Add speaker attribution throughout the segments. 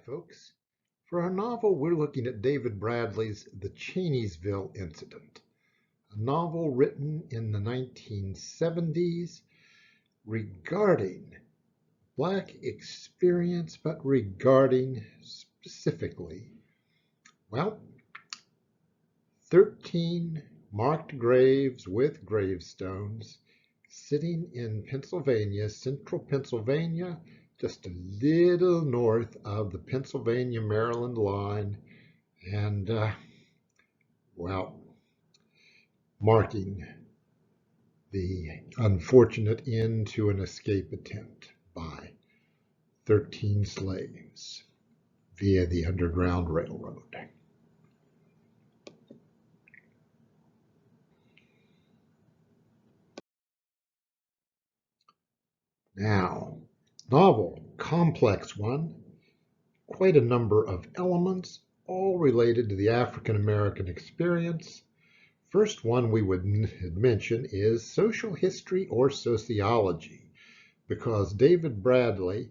Speaker 1: folks. For our novel, we're looking at David Bradley's The Chaneysville Incident, a novel written in the 1970s regarding Black experience, but regarding specifically, 13 marked graves with gravestones sitting in Pennsylvania, central Pennsylvania, just a little north of the Pennsylvania-Maryland line, and, marking the unfortunate end to an escape attempt by 13 slaves via the Underground Railroad. Now, novel, complex one, quite a number of elements, all related to the African American experience. First one we would mention is social history or sociology, because David Bradley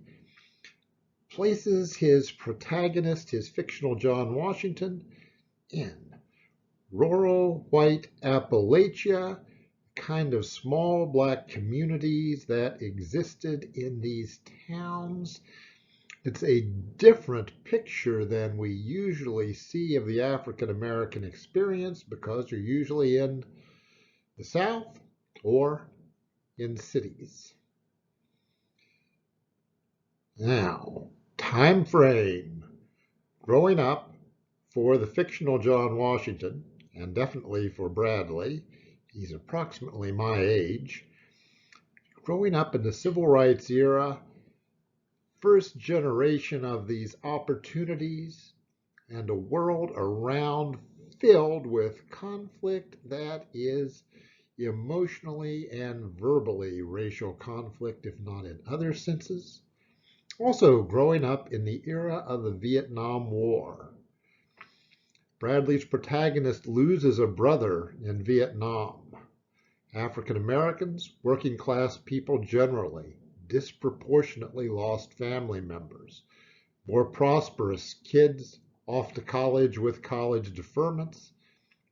Speaker 1: places his protagonist, his fictional John Washington, in rural white Appalachia, kind of small Black communities that existed in these towns. It's a different picture than we usually see of the African American experience because you're usually in the South or in cities. Now, time frame. Growing up for the fictional John Washington, and definitely for Bradley, he's approximately my age. Growing up in the Civil Rights era, first generation of these opportunities and a world around filled with conflict that is emotionally and verbally racial conflict, if not in other senses. Also growing up in the era of the Vietnam War. Bradley's protagonist loses a brother in Vietnam. African Americans, working class people generally, disproportionately lost family members. More prosperous kids off to college with college deferments,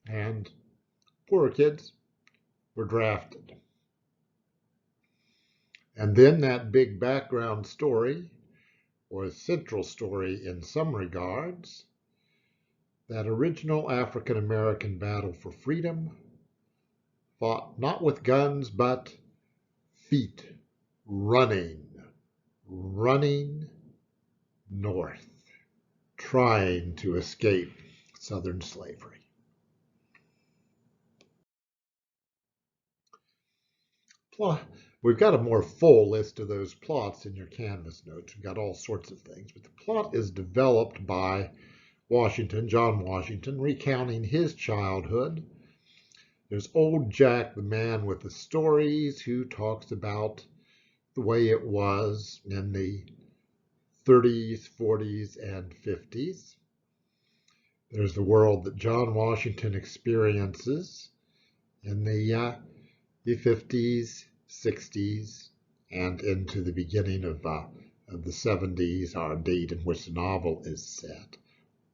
Speaker 1: and poorer kids were drafted. And then that big background story, or central story in some regards, that original African American battle for freedom, fought not with guns, but feet, running north, trying to escape Southern slavery. We've got a more full list of those plots in your Canvas notes. We've got all sorts of things, but the plot is developed by Washington, John Washington, recounting his childhood. There's old Jack, the man with the stories, who talks about the way it was in the 30s, 40s, and 50s. There's the world that John Washington experiences in the 50s, 60s, and into the beginning of the 70s, our date in which the novel is set.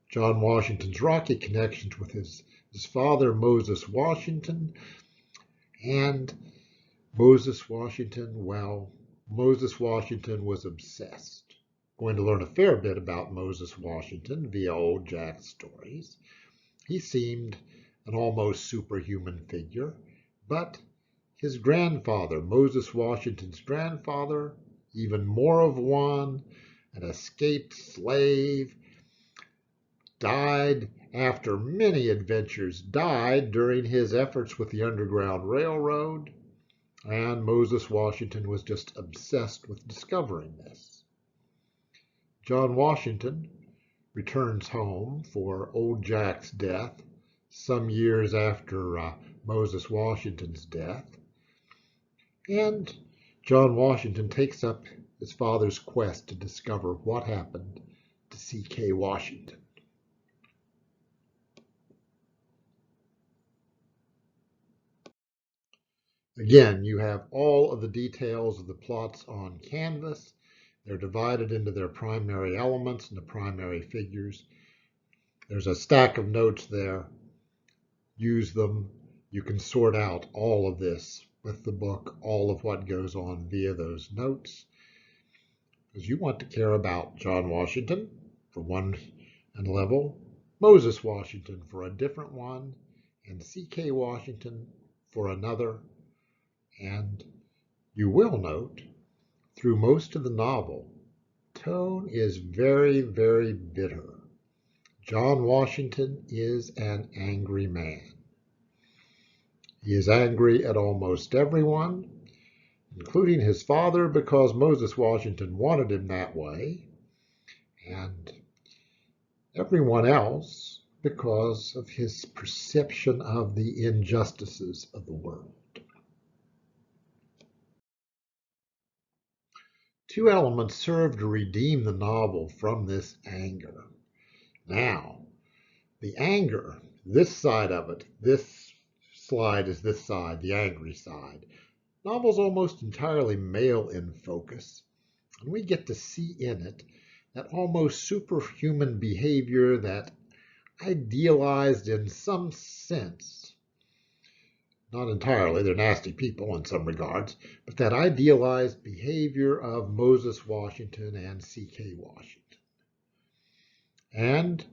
Speaker 1: John Washington's rocky connections with his father, Moses Washington, and Moses Washington was obsessed. Going to learn a fair bit about Moses Washington via old Jack's stories. He seemed an almost superhuman figure, but his grandfather, Moses Washington's grandfather, even more of one, an escaped slave, died after many adventures, died during his efforts with the Underground Railroad, and Moses Washington was just obsessed with discovering this. John Washington returns home for old Jack's death, some years after Moses Washington's death, and John Washington takes up his father's quest to discover what happened to C.K. Washington. Again, you have all of the details of the plots on Canvas. They're divided into their primary elements and the primary figures. There's a stack of notes there. Use them. You can sort out all of this with the book, all of what goes on via those notes. Because you want to care about John Washington for one level, Moses Washington for a different one, and C.K. Washington for another. And you will note, through most of the novel, tone is very, very bitter. John Washington is an angry man. He is angry at almost everyone, including his father, because Moses Washington wanted him that way, and everyone else because of his perception of the injustices of the world. Two elements serve to redeem the novel from this anger. Now, the anger, this side of it, this slide is this side, the angry side. Novel's almost entirely male in focus, and we get to see in it that almost superhuman behavior, that idealized in some sense, not entirely, they're nasty people in some regards, but that idealized behavior of Moses Washington and C.K. Washington. And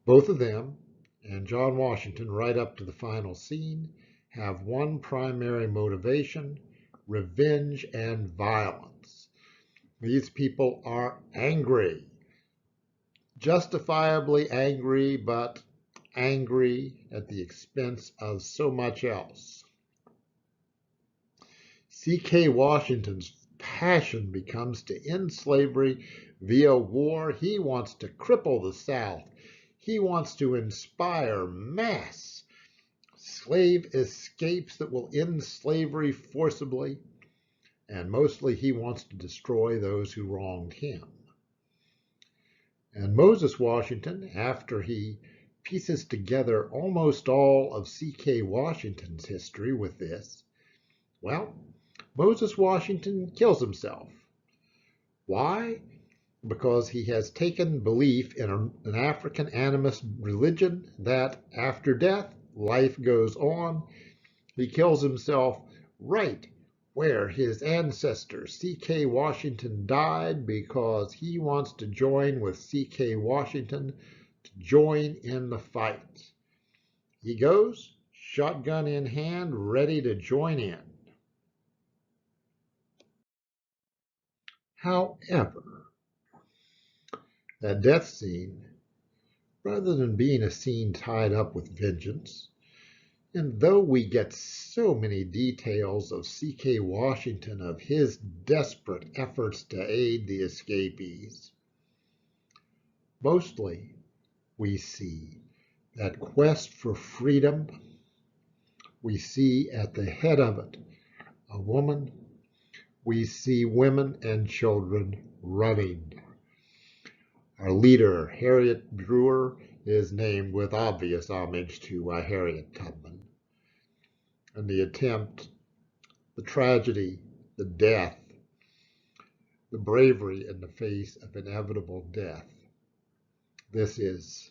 Speaker 1: both of them, and John Washington right up to the final scene, have one primary motivation: revenge and violence. These people are angry, justifiably angry, but angry at the expense of so much else. C.K. Washington's passion becomes to end slavery via war. He wants to cripple the South. He wants to inspire mass slave escapes that will end slavery forcibly. And mostly he wants to destroy those who wronged him. And Moses Washington, after he pieces together almost all of C.K. Washington's history with this, well, Moses Washington kills himself. Why? Because he has taken belief in an African animist religion that after death, life goes on. He kills himself right where his ancestor C.K. Washington died, because he wants to join with C.K. Washington to join in the fight. He goes, shotgun in hand, ready to join in. However, that death scene, rather than being a scene tied up with vengeance, and though we get so many details of C.K. Washington, of his desperate efforts to aid the escapees, mostly we see that quest for freedom. We see at the head of it a woman. We see women and children running. Our leader, Harriet Brewer, is named with obvious homage to Harriet Tubman. And the attempt, the tragedy, the death, the bravery in the face of inevitable death. This is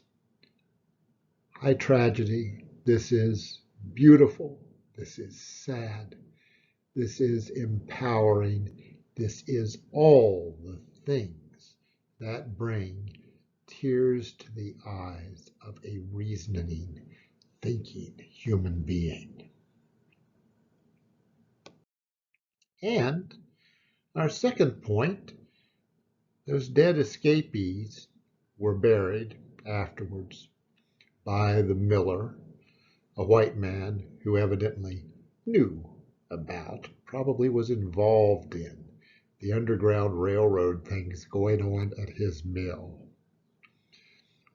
Speaker 1: high tragedy. This is beautiful. This is sad. This is empowering. This is all the things that bring tears to the eyes of a reasoning, thinking human being. And our second point, those dead escapees were buried afterwards by the miller, a white man who evidently knew about, probably was involved in, the Underground Railroad things going on at his mill.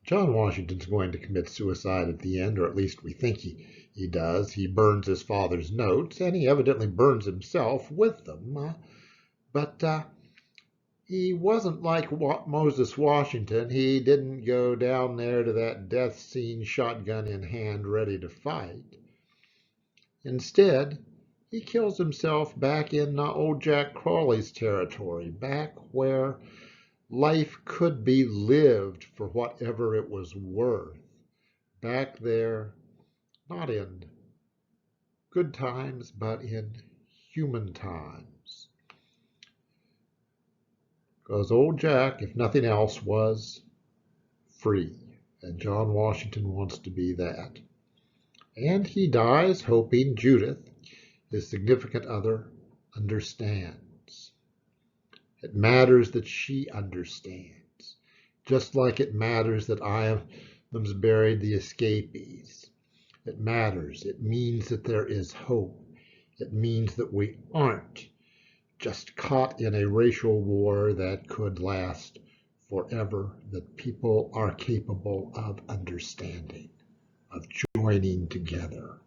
Speaker 1: John Washington's going to commit suicide at the end, or at least we think he does. He burns his father's notes, and he evidently burns himself with them. But he wasn't like Moses Washington. He didn't go down there to that death scene, shotgun in hand, ready to fight. Instead, He kills himself back in old Jack Crawley's territory, back where life could be lived for whatever it was worth. Back there, not in good times, but in human times. Because old Jack, if nothing else, was free, and John Washington wants to be that. And he dies hoping Judith, his significant other, understands. It matters that she understands, just like it matters that Iams buried the escapees. It matters. It means that there is hope. It means that we aren't just caught in a racial war that could last forever, that people are capable of understanding, of joining together.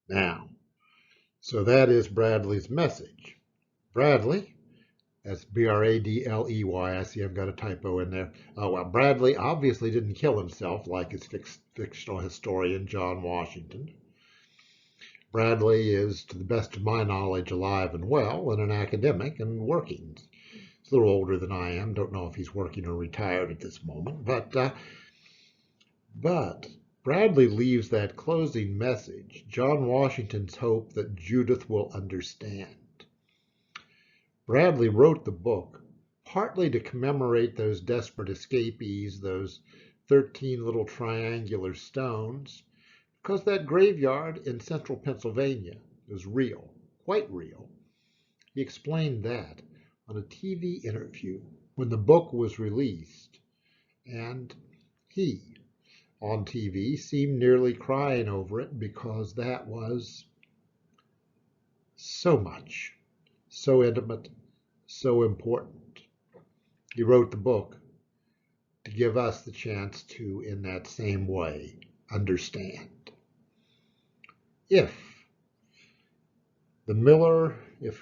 Speaker 1: Now, so that is Bradley's message. Bradley, that's Bradley. I see I've got a typo in there. Oh, well, Bradley obviously didn't kill himself like his fictional historian John Washington. Bradley is, to the best of my knowledge, alive and well and an academic and working. He's a little older than I am. Don't know if he's working or retired at this moment. But Bradley leaves that closing message, John Washington's hope that Judith will understand. Bradley wrote the book partly to commemorate those desperate escapees, those 13 little triangular stones, because that graveyard in central Pennsylvania is real, quite real. He explained that on a TV interview when the book was released, and he, on TV, seemed nearly crying over it because that was so much, so intimate, so important. He wrote the book to give us the chance to, in that same way, understand. If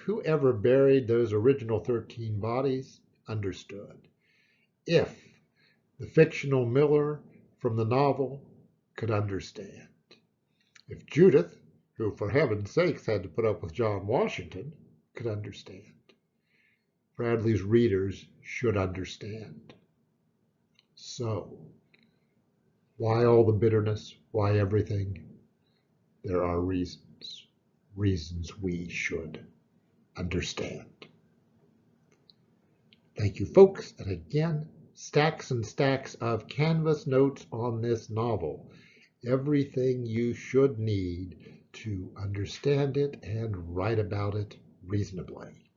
Speaker 1: whoever buried those original 13 bodies understood, if the fictional Miller from the novel could understand, if Judith, who for heaven's sakes had to put up with John Washington, could understand, Bradley's readers should understand. So, why all the bitterness? Why everything? There are reasons we should understand. Thank you, folks. And again, stacks and stacks of canvas notes on this novel. Everything you should need to understand it and write about it reasonably.